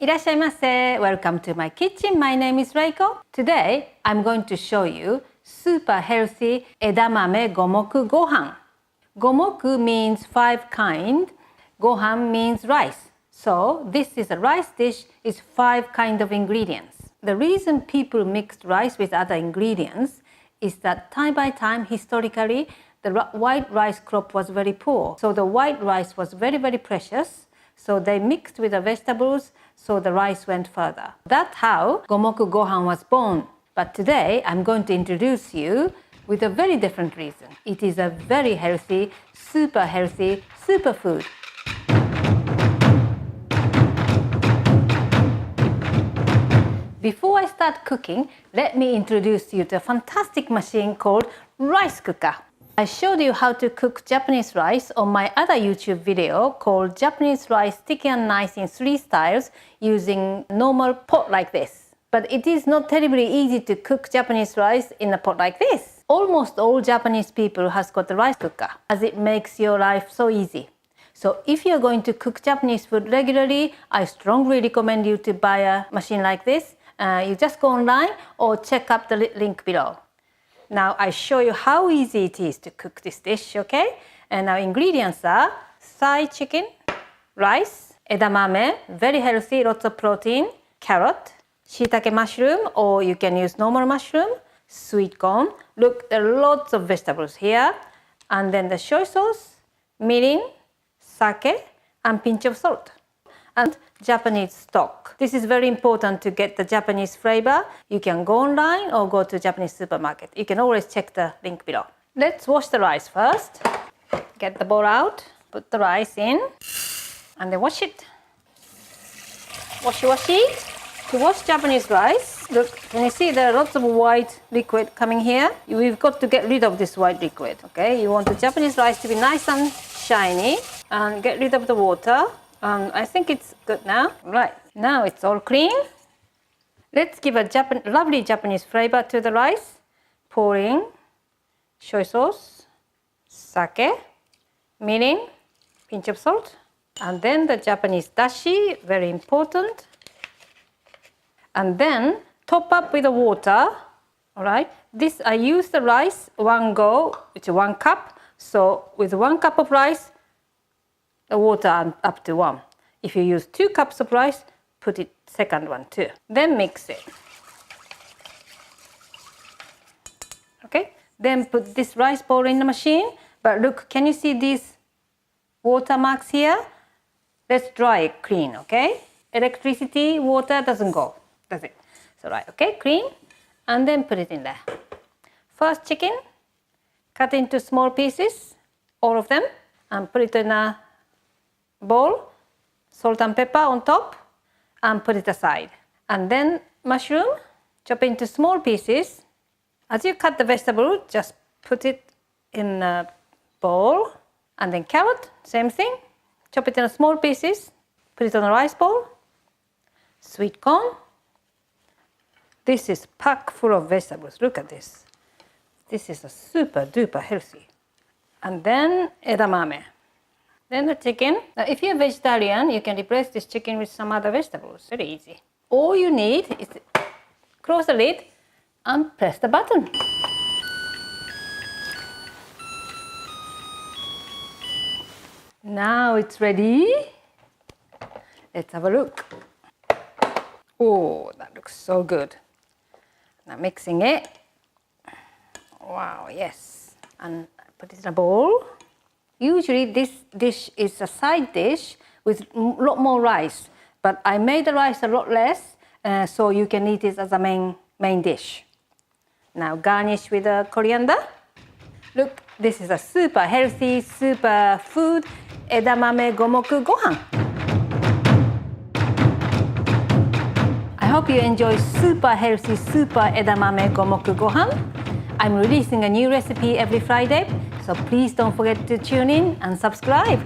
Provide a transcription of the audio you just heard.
いらっしゃいませ. Welcome to my kitchen. My name is Reiko. Today, I'm going to show you super healthy Edamame Gomoku Gohan. Gomoku means 5 kind. Gohan means rice. So, this is a rice dish with 5 kind of ingredients. The reason people mixed rice with other ingredients is that time by time, historically, the white rice crop was very poor. So the white rice was very, very precious. So they mixed with the vegetables, so the rice went further. That's how Gomoku Gohan was born. But today, I'm going to introduce you with a very different reason. It is a very healthy superfood. Before I start cooking, let me introduce you to a fantastic machine called rice cooker. I showed you how to cook Japanese rice on my other YouTube video called Japanese rice sticky and nice in 3 styles using normal pot like this. But it is not terribly easy to cook Japanese rice in a pot like this. Almost all Japanese people has got a rice cooker as it makes your life so easy. So if you're going to cook Japanese food regularly, I strongly recommend you to buy a machine like this. You just go online or check up the link below. Now I show you how easy it is to cook this dish, okay? And our ingredients are thigh chicken, rice, edamame, very healthy, lots of protein, carrot, shiitake mushroom, or you can use normal mushroom, sweet corn. Look, there are lots of vegetables here. And then the soy sauce, mirin, sake, and pinch of salt. And Japanese stock. This is very important to get the Japanese flavor. You can go online or go to Japanese supermarket. You can always check the link below. Let's wash the rice first. Get the bowl out, put the rice in, and then wash it. Washi. To wash Japanese rice, look, can you see there are lots of white liquid coming here? We've got to get rid of this white liquid, okay? You want the Japanese rice to be nice and shiny, and get rid of the water. I think it's good now. Right, now it's all clean. Let's give a lovely Japanese flavor to the rice. Pour in soy sauce, sake, mirin, pinch of salt, and then the Japanese dashi, very important. And then top up with the water. All right, this I use the rice 1 go, which is 1 cup. So with 1 cup of rice, the water up to 1. If you use 2 cups of rice, put it second one too. Then mix it. Okay, then put this rice bowl in the machine. But look, can you see these water marks here? Let's dry it clean, okay? Electricity, water doesn't go, does it? So right, okay, clean. And then put it in there. First chicken, cut into small pieces, all of them, and put it in a bowl, salt and pepper on top, and put it aside. And then mushroom, chop into small pieces. As you cut the vegetable, just put it in a bowl. And then carrot, same thing. Chop it in small pieces, put it on a rice bowl. Sweet corn. This is packed full of vegetables. Look at this. This is a super duper healthy. And then edamame. Then the chicken. Now, if you're vegetarian, you can replace this chicken with some other vegetables. Very easy. All you need is close the lid and press the button. Now it's ready. Let's have a look. Oh, that looks so good. Now mixing it. Wow, yes. And put it in a bowl. Usually this dish is a side dish with a lot more rice, but I made the rice a lot less, so you can eat it as a main dish. Now garnish with a coriander. Look, this is a super healthy, super food, Edamame Gomoku Gohan. I hope you enjoy super healthy, super Edamame Gomoku Gohan. I'm releasing a new recipe every Friday, so please don't forget to tune in and subscribe.